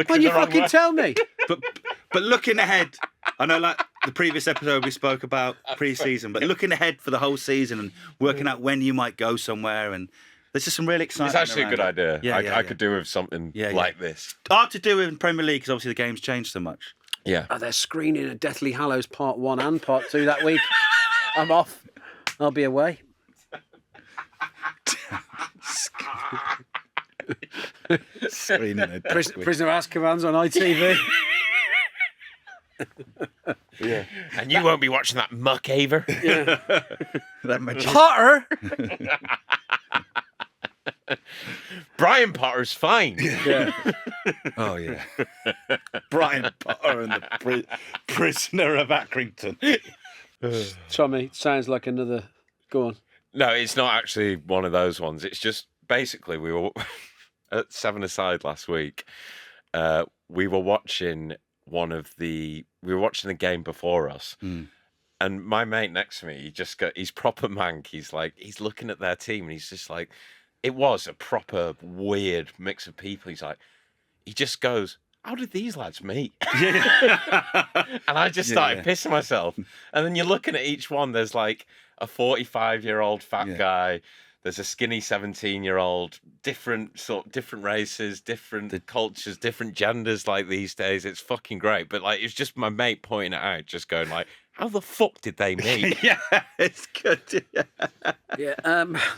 When you fucking tell me. But looking ahead, I know, like the previous episode we spoke about pre-season, but looking ahead for the whole season and working out when you might go somewhere, and there's just some really exciting. It's actually a good idea. I could do with something like this. Hard to do in Premier League because obviously the game's changed so much. Yeah. Oh, they're screening a Deathly Hallows Part 1 and Part 2 that week. I'm off. I'll be away. Screening a Prisoner of Azkaban's on ITV. Yeah. And you won't be watching that muck, Aver. Yeah. Potter. Brian Potter's fine. Yeah. Oh, yeah. Brian Potter and the Prisoner of Accrington. Tommy, sounds like another... Go on. No, it's not actually one of those ones. It's just basically we were at 7-a-side last week. We were watching the game before us. And my mate next to me, he's proper mank. He's looking at their team and he's just like, it was a proper weird mix of people. He just goes, how did these lads meet? And I just started pissing myself. And then you're looking at each one, there's like a 45-year-old fat guy, there's a skinny 17-year-old, different races, different cultures, different genders like these days. It's fucking great. But like, it's just my mate pointing it out, just going like, how the fuck did they meet? Yeah, it's good. Yeah,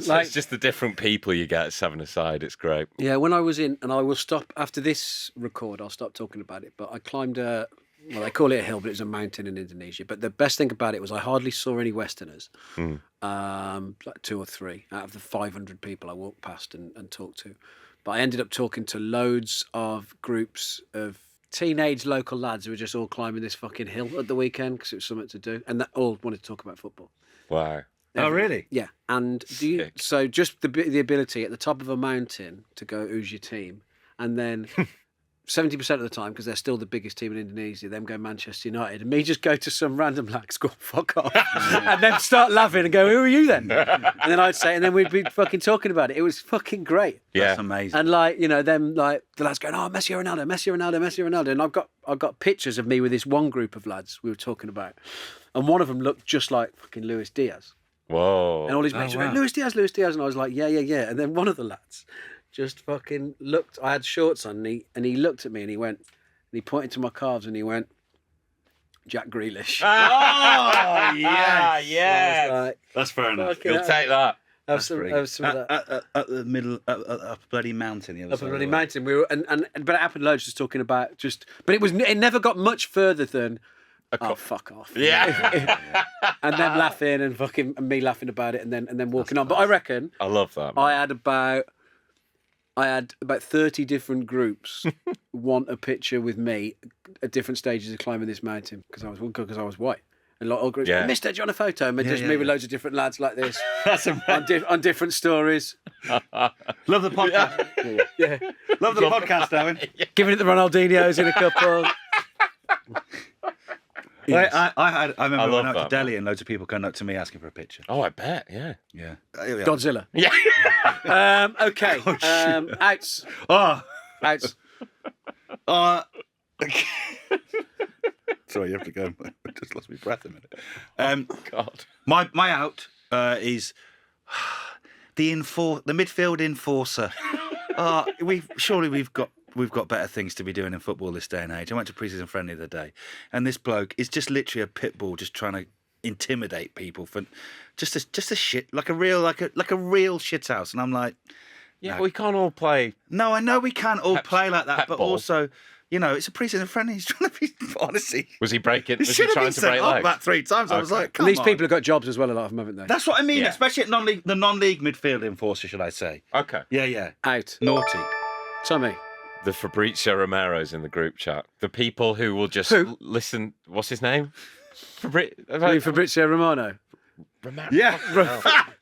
So it's just the different people you get at 7-a-side. It's great. Yeah, when I was in, and I will stop after this record, I'll stop talking about it, but I climbed they call it a hill, but it was a mountain in Indonesia. But the best thing about it was I hardly saw any Westerners, like 2 or 3 out of the 500 people I walked past and talked to. But I ended up talking to loads of groups of teenage local lads who were just all climbing this fucking hill at the weekend because it was something to do, and that all wanted to talk about football. Wow. Oh, really? Yeah. And so just the ability at the top of a mountain to go, who's your team? And then 70% of the time, because they're still the biggest team in Indonesia, them go Manchester United, and me just go to some random like score fuck off, and then start laughing and go, who are you then? And then I'd say, and then we'd be fucking talking about it. It was fucking great. Yeah. That's amazing. And like, them like the lads going, oh, Messi, Ronaldo. And I've got pictures of me with this one group of lads we were talking about. And one of them looked just like fucking Luis Diaz. Whoa. And all his mates were going, Luis Diaz. And I was like, yeah. And then one of the lads just fucking looked. I had shorts on, and he looked at me and he went, and he pointed to my calves and he went, Jack Grealish. Oh, yeah. Like, that's fair enough. You'll take that. Have some of that. At the middle, up a bloody mountain. The other Up side a of bloody the way. mountain. We were, but it happened loads. Just talking about but it never got much further than. Oh, fuck off. Yeah. And them laughing and me laughing about it and then walking on. But I reckon I love that. Man. I had about 30 different groups want a picture with me at different stages of climbing this mountain because I was white. And a lot of groups, Mister, do you want a photo? And just me with loads of different lads like this. That's on different stories. Love the podcast. Yeah. Love the podcast, Owen. Giving it the Ronaldinhos in a couple. I remember love when I went to that, Delhi and loads of people coming up to me asking for a picture. Oh, I bet. Yeah. Yeah. Here we are. Godzilla. Yeah. Okay. Outs. Oh. Outs. Sorry, you have to go. I just lost my breath a minute. God. My out is the midfield enforcer. We've got better things to be doing in football this day and age. I went to pre-season friendly the other day, and this bloke is just literally a pit bull, just trying to intimidate people for just a shit like a real shithouse. And I'm like, Yeah, no. we can't all play. No, I know we can't all play like that, but ball. also, it's a pre-season friendly. He's trying to be honestly. Was he breaking? He Was he should have trying been to sent break off legs? about 3 times. I was like, come And these on. people have got jobs as well, a lot of them, haven't they? That's what I mean, Yeah. especially at the non-league midfield enforcer, should I say? Okay. Yeah. Out. Naughty. Tommy. The Fabrizio Romero's in the group chat. The people who will just listen. What's his name? Fabrizio Romano. Romano. Yeah.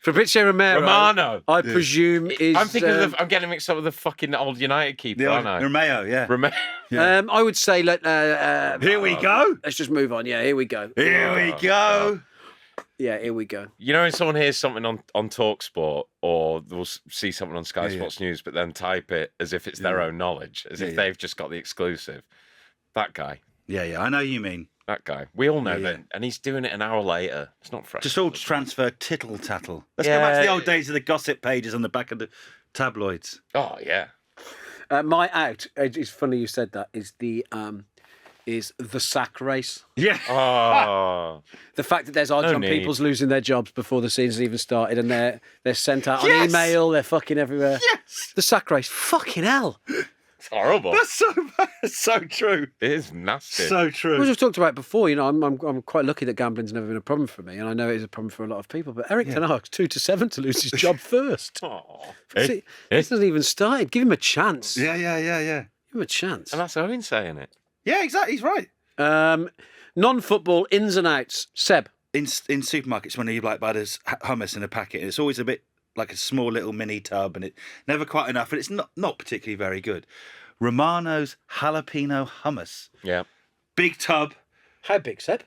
Fabrizio Romero. Romano. I presume is. I'm thinking I'm getting mixed up with the fucking old United keeper, aren't I? Romeo, yeah. Romano. I would say Here we go. let's just move on. Yeah, here we go. Here we go. Yeah, here we go. You know when someone hears something on TalkSport or they'll see something on Sky Sports News, but then type it as if it's their own knowledge, as if they've just got the exclusive. That guy. Yeah, I know you mean. That guy. We all know that. And he's doing it an hour later. It's not fresh. Just all transfer tittle tattle. Let's go back to the old days of the gossip pages on the back of the tabloids. Oh, yeah. My out. It's funny you said that. Is the sack race. Yeah. Oh. The fact that there's odds on need. people's losing their jobs before the season's even started, and they're sent out on Yes. email. They're fucking everywhere. Yes. The sack race. Fucking hell. It's horrible. That's so bad. So true. It is nasty. So Well, true. we've talked about it before. I'm quite lucky that gambling's never been a problem for me, and I know it is a problem for a lot of people. But Eric Ten Hag's 2-7 to lose his job first. Oh. See, this hasn't even started. Give him a chance. Yeah. Give him a chance. And that's Owen saying it. Yeah, exactly. He's right. Non-football ins and outs. Seb. In supermarkets, when you buy this hummus in a packet, it's always a bit like a small little mini tub, and it never quite enough, and it's not particularly very good. Romano's jalapeno hummus, Yeah. big tub, How big, Seb?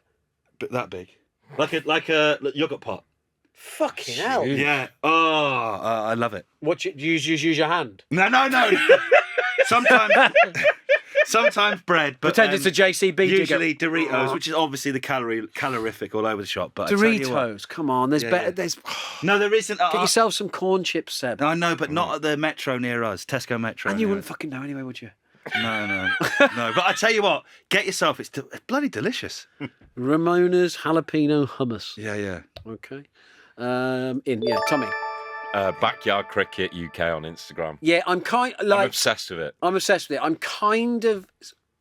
but that big, like a yogurt pot. Fucking hell. Jeez. Yeah. Oh, I love it. What do you use your hand? No. Sometimes bread, but Pretend it's a JCB usually digger. Doritos, which is obviously the calorific all over the shop. But I tell you what- Doritos, come on. There's Yeah, better. yeah. There's no, there isn't. get yourself some corn chips, Seb. I know, but not at the Metro near us, Tesco Metro. And you near wouldn't us. fucking know anyway, would you? No. But I tell you what, get yourself. It's bloody delicious. Ramona's jalapeno hummus. Yeah. Okay. Tommy. Backyard Cricket UK on Instagram. Yeah, I'm I'm obsessed with it. I'm obsessed with it. I'm kind of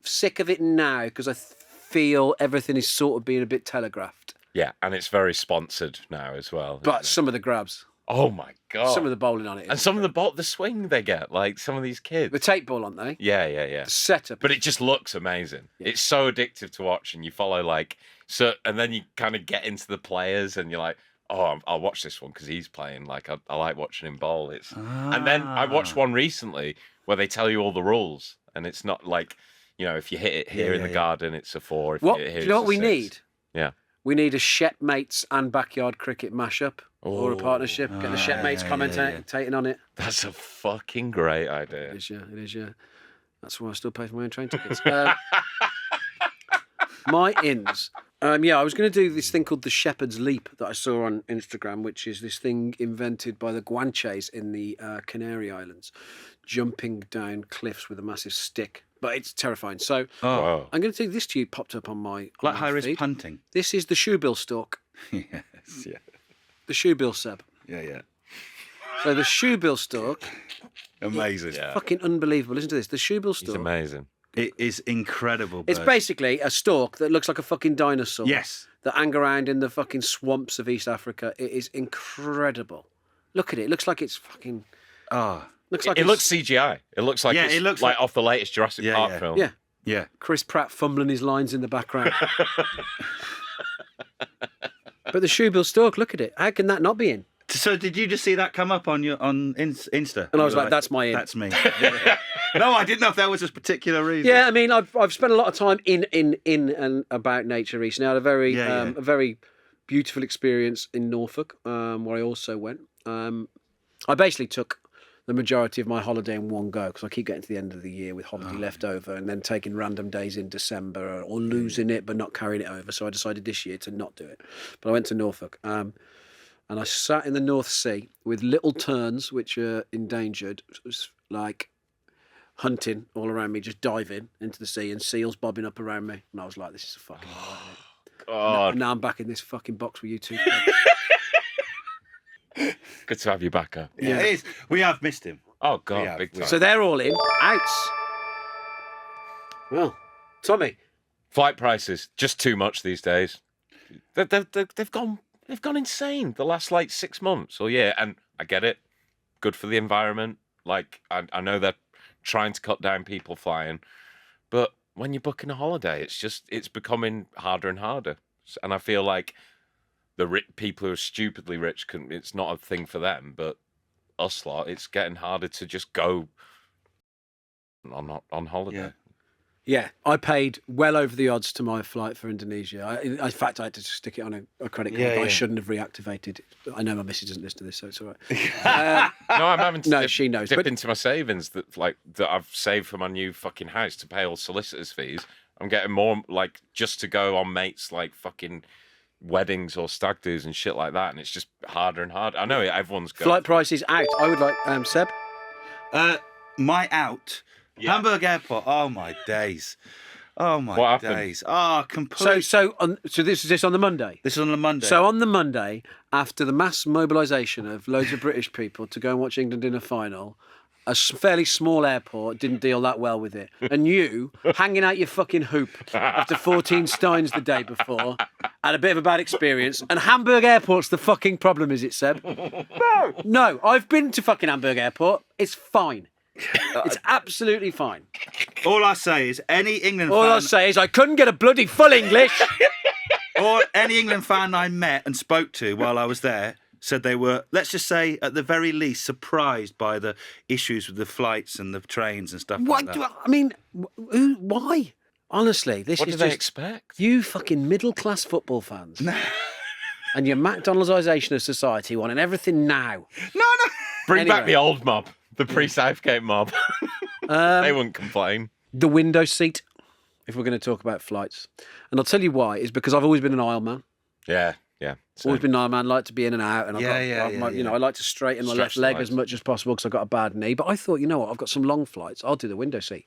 sick of it now because I feel everything is sort of being a bit telegraphed. Yeah, and it's very sponsored now as well. But some of the grabs, Oh my god! some of the bowling on it, and some of the swing they get, like some of these kids. the tape ball, aren't they? Yeah. The setup. But it just looks amazing. Yeah. It's so addictive to watch, and you follow and then you kind of get into the players, and you're like, oh, I'll watch this one because he's playing. Like I like watching him bowl. And then I watched one recently where they tell you all the rules, and it's not like, if you hit it here in the garden, it's a 4. If What you hit it here, do you know it's what a we 6. need? Yeah. We need a Shepmates and backyard cricket mashup or a partnership. Get the Shepmates commentating on it. That's a fucking great idea. It is, yeah. That's why I still pay for my own train tickets. My ins. I was going to do this thing called the Shepherd's Leap that I saw on Instagram, which is this thing invented by the Guanches in the Canary Islands, jumping down cliffs with a massive stick. But it's terrifying. So Wow. I'm going to take this to you, popped up on my Like my high risk feed. punting. This is the shoebill stalk. Yes. Yeah. The shoebill Seb. Yeah. So the shoebill stork, Amazing. fucking unbelievable. Listen to this. The shoebill He's stork. amazing. It is incredible. It's bird. basically a stork that looks like a fucking dinosaur. Yes. That hang around in the fucking swamps of East Africa. It is incredible. Look at it. It looks like it's fucking. Ah. Looks like It looks CGI. It looks like it's it looks like off the latest Jurassic Park film. Yeah. Yeah. Chris Pratt fumbling his lines in the background. But the shoebill stork, look at it. How can that not be in? So did you just see that come up on Insta? And I was You were like, that's my in. That's me. No, I didn't know if there was a particular reason. Yeah, I mean, I've spent a lot of time in and about nature recently. I had a very beautiful experience in Norfolk, where I also went. I basically took the majority of my holiday in one go because I keep getting to the end of the year with holiday left over and then taking random days in December or losing it but not carrying it over. So I decided this year to not do it. But I went to Norfolk and I sat in the North Sea with little terns which are endangered. It was like hunting all around me, just diving into the sea and seals bobbing up around me. And I was like, this is a fucking God. And now I'm back in this fucking box with you two. Good to have you back up. Yeah, it is. We have missed him. Oh, God, Yeah, big time. So they're all in. Outs. Well, Tommy. Flight prices, just too much these days. They've gone insane the last, 6 months or year. And I get it. Good for the environment. I know they're trying to cut down people flying. But when you're booking a holiday, it's becoming harder and harder. And I feel like the people who are stupidly rich, it's not a thing for them, but us lot, it's getting harder to just go on holiday. Yeah, I paid well over the odds to my flight for Indonesia. In fact, I had to stick it on a credit card that I shouldn't have reactivated. I know my missus doesn't listen to this, so it's all right. No, I'm having to she knows. dip into my savings that I've saved for my new fucking house to pay all solicitors' fees. I'm getting more just to go on mates fucking weddings or stag do's and shit like that, and it's just harder and harder. I know everyone's going. Flight prices out. I would like Seb. My out. Yeah. Hamburg Airport. Oh my days. Oh my What happened? days. Oh, complete. So this is on the Monday. This is on the Monday. So on the Monday, after the mass mobilisation of loads of British people to go and watch England in a final, a fairly small airport didn't deal that well with it. And you, hanging out your fucking hoop after 14 steins the day before, had a bit of a bad experience. And Hamburg Airport's the fucking problem, is it, Seb? No, I've been to fucking Hamburg Airport. It's fine. It's absolutely fine. all I say is any England All fan, I'll say is I couldn't get a bloody full English. or any England fan I met and spoke to while I was there said they were, let's just say, at the very least, surprised by the issues with the flights and the trains and stuff like that. I mean, why? Honestly, this What is do they just expect? you fucking middle-class football fans. And your McDonald'sization of society wanting everything now. No. Bring back Anyway. the old mob, the pre-Southgate mob. They wouldn't complain. The window seat, if we're going to talk about flights. And I'll tell you why, is because I've always been an aisle man. Yeah. Always been an aisle man, like to be in and out. And I like to straighten my Stretch left the leg legs. as much as possible because I've got a bad knee. But I thought, you know what, I've got some long flights. I'll do the window seat.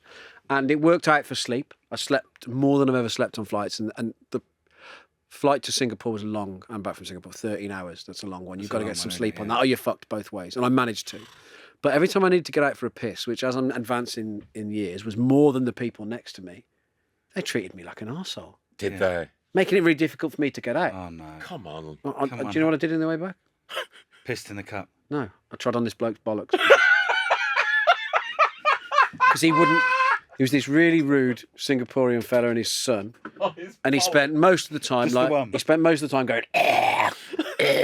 And it worked out for sleep. I slept more than I've ever slept on flights. And the flight to Singapore was long. I'm back from Singapore, 13 hours. That's a long one. You've got to get some sleep on that, or you're fucked both ways. And I managed to. But every time I needed to get out for a piss, which as I'm advancing in years was more than the people next to me, they treated me like an arsehole, Did they? making it really difficult for me to get out. Oh no. Come on. Do you know what I did on the way back? Pissed in the cup. No, I trod on this bloke's bollocks. Because he wouldn't... He was this really rude Singaporean fella and his son. And he spent most of the time, Just the one. he spent most of the time going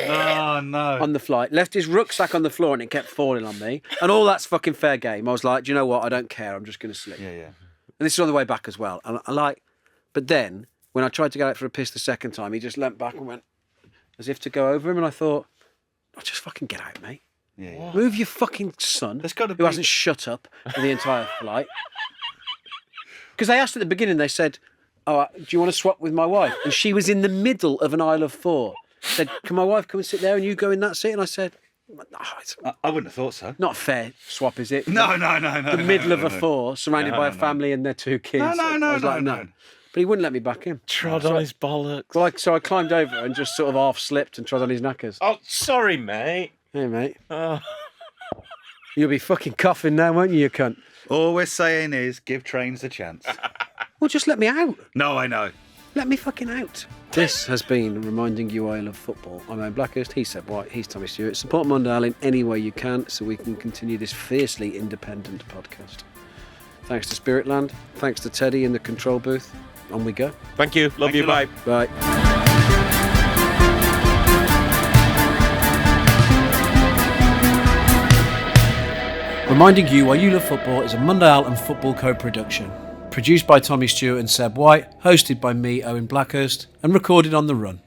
Oh no. on the flight, left his rucksack on the floor and it kept falling on me. And all that's fucking fair game. I was like, do you know what? I don't care. I'm just going to sleep. Yeah. And this is on the way back as well. And but then when I tried to get out for a piss the second time, he just leant back and went as if to go over him. And I thought, oh, just fucking get out, mate. Yeah. Move your fucking son, There's gotta who be- hasn't shut up for the entire flight. Because they asked at the beginning, they said, oh, do you want to swap with my wife? And she was in the middle of an aisle of four. Said, can my wife come and sit there and you go in that seat? And I said, it's I wouldn't have thought so. not a fair swap, is it? No. The middle of a four, surrounded by a family and their two kids. No. I was like, no. But he wouldn't let me back in. Trod on his bollocks. Well, so I climbed over and just sort of half slipped and trod on his knackers. Oh, sorry, mate. Hey, mate. Oh. You'll be fucking coughing now, won't you, you cunt? All we're saying is give trains a chance. Well, just let me out. No, I know. Let me fucking out. This has been Reminding You I Love Football. I'm Owen Blackhurst, he's Seb White, he's Tommy Stewart. Support Mundial in any way you can so we can continue this fiercely independent podcast. Thanks to Spiritland. Thanks to Teddy in the control booth. On we go. Thank you. Love you. Bye. Bye. Reminding You Why You Love Football is a Mundial and Football co-production. Produced by Tommy Stewart and Seb White, hosted by me, Owen Blackhurst, and recorded on the run.